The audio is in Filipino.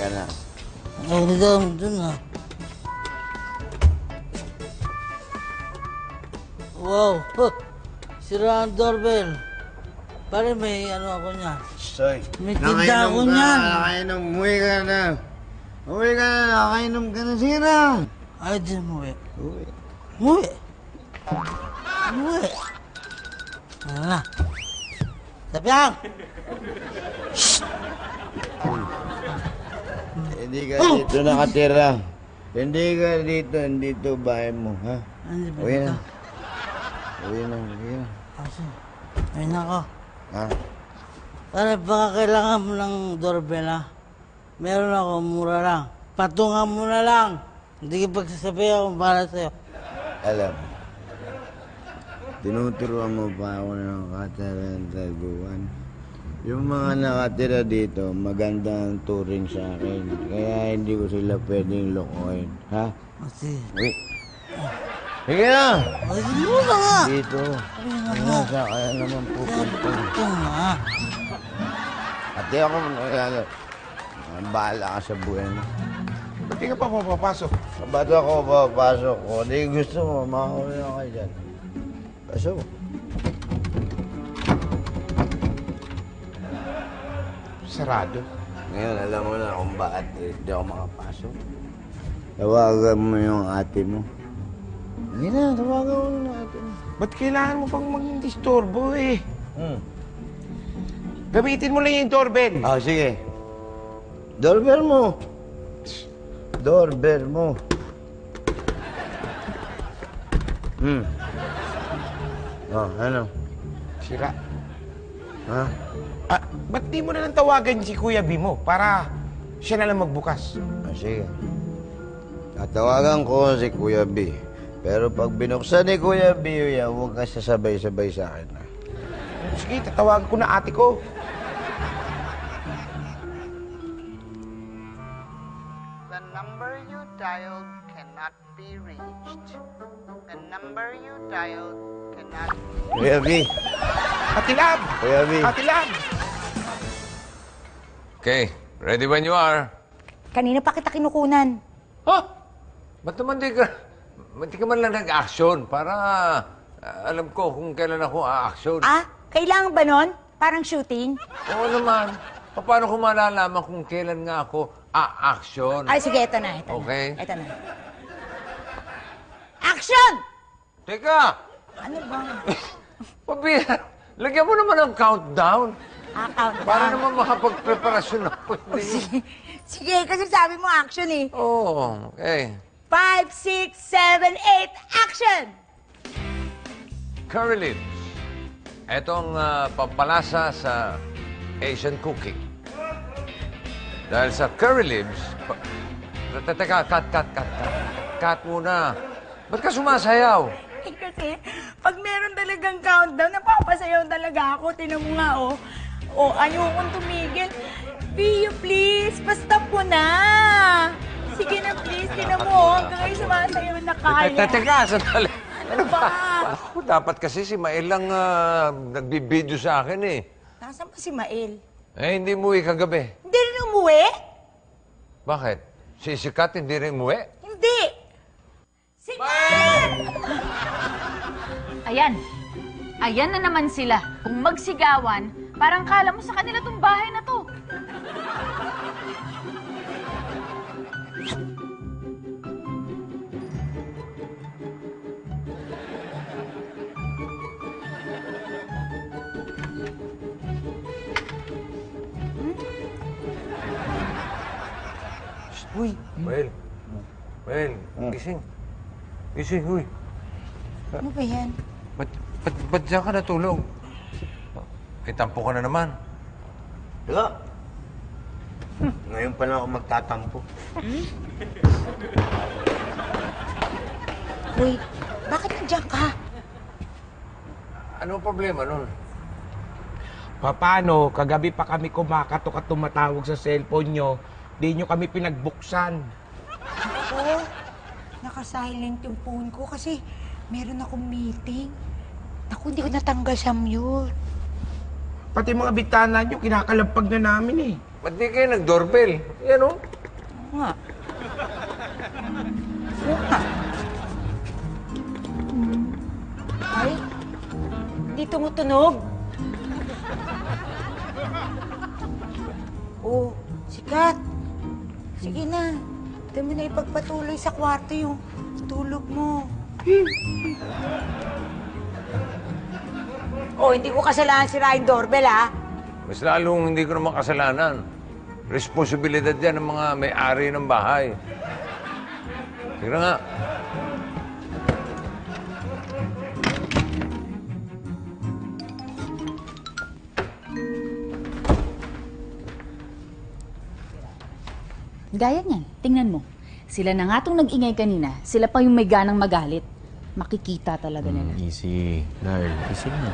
ka na. Ay, dun na. Wow! Huh. Sira ang doorbell. Pare, may ano ako niyan. Soy, May tinda ako niyan. Nakainom, umuwi ka na. Umuwi ka na, nakainom ka na, sira. Ay, di umuwi. Uwi. Umuwi. Umuwi. Ano na? Sabiang! Hindi ka dito nakatira. Hindi ka dito bahay mo, ha? Hindi ba Uwi dito? na. Uwi na. Kasi, ayun ako. Ha? Pare, baka kailangan mo ng doorbell, ha? Meron ako, mura lang. Patungan mo na lang. Hindi ka pagsasabihan kung para sa'yo. Alam, tinuturuan mo pa ako ng katarantiguan. Yung mga nakatira dito, maganda ang turing sa akin. Kaya hindi ko sila pwedeng lokohin. Ha? Kasi, Uy! Sige na! ay, mura nga! Dito. Ay, nga. Saan kaya naman pupunta? Ito nga. Ate ako nagkala. Bahala ka sa buhay mo. Ba't di ka pa papapasok? Ba't ako papasok ko? Hindi gusto mo, makakuli na kayo dyan. Pasok. Sarado. Ngayon, alam mo na kung bakit hindi ako makapasok. Tawagan mo yung ate mo. Hindi na, tawagan mo yung ate mo. Ba't kailangan mo pang maging disturbo eh? Hmm. Gamitin mo lang yung doorbell. Ah, sige. Doorbell mo. Doorbell mo. Oh, ano? Sira. Ha? Ah, ba't di mo na lang tawagan si Kuya B mo para siya na lang magbukas? Ah, sige. Tatawagan ko si Kuya B. Pero pag binuksan ni Kuya B, huwag ka sasabay-sabay sa akin. Ha? Sige, tatawagan ko na ate ko. The number you dialed cannot be reached. The number you dialed cannot be Kuya B. Ate Lab! Kuya B. Ate Lab! Okay, ready when you are. Kanina pa kita kinukunan. Ha? Ba't naman di ka man lang nag-action para alam ko kung kailan ako a-action. Ah, kailangan ba nun? Parang shooting? Oo naman. Paano ko malalaman kung kailan nga ako a-action? Ay, sige, ito na, ito Okay. na. Ito na. Action! Teka! Ano ba? Pabira, lagyan mo naman ng countdown. Countdown. Para naman makapag-preparasyon ako. Sige, sige, kasi sabi mo action eh. Oo, okay. 5, 6, 7, 8, action! Curry lips. Etong pampalasa sa Asian cooking. Dahil sa curry lips... Teka, cut. Cut muna. Ba't ka sumasayaw? Eh, kasi, pag meron talagang countdown, napapasayaw talaga ako. Tinan mo nga, oh. Oh, ayokong tumigil. Pio, please, pa-stop ko na. Sige na, please. Tinan mo, oh. Hanggang ngayon sumasayaw na kaya. Teka, sandali. Ano ba? Ako, dapat kasi si Mael lang nagbibideo sa akin eh. Nasaan ba si Mael? Eh, hindi umuwi kagabi. Hindi rin umuwi? Bakit? Si Kat hindi rin umuwi? Hindi. Si Mael! Ayan. Ayan na naman sila. Kung magsigawan, parang kala mo sa kanila tong bahay na to. Uy, Mael. Mael, gising. Gising, uy. Ano ba yan? Ba't diyan ka natulog? Eh, tampo ka na naman. Teka. Ngayon pa lang ako magtatampo. Uy, bakit nandiyan ka? Ano problema nun? Paano? Kagabi pa kami kumakatok at tumatawag sa cellphone nyo. Di nyo kami pinagbuksan. Oo. Nakasilent yung phone ko kasi meron akong meeting. Naku, hindi ko natanggal sa mute. Pati mga bitana nyo, kinakalampag na namin eh. Ba't di kayo nag-doorbell? Yan o. Nga. Oo nga. Ay, di tumutunog. Oh, sikat. Sige na. Dami na ipagpatuloy sa kwarto yung tulog mo. Oh, hindi ko kasalanan sira yung doorbell, ha? Mas lalong hindi ko naman kasalanan. Responsibilidad yan ng mga may-ari ng bahay. Sige na nga. Gaya niyan, tingnan mo. Sila na nga itong nag-ingay kanina. Sila pa yung may ganang magalit. Makikita talaga nila. Easy, Darl. Easy na.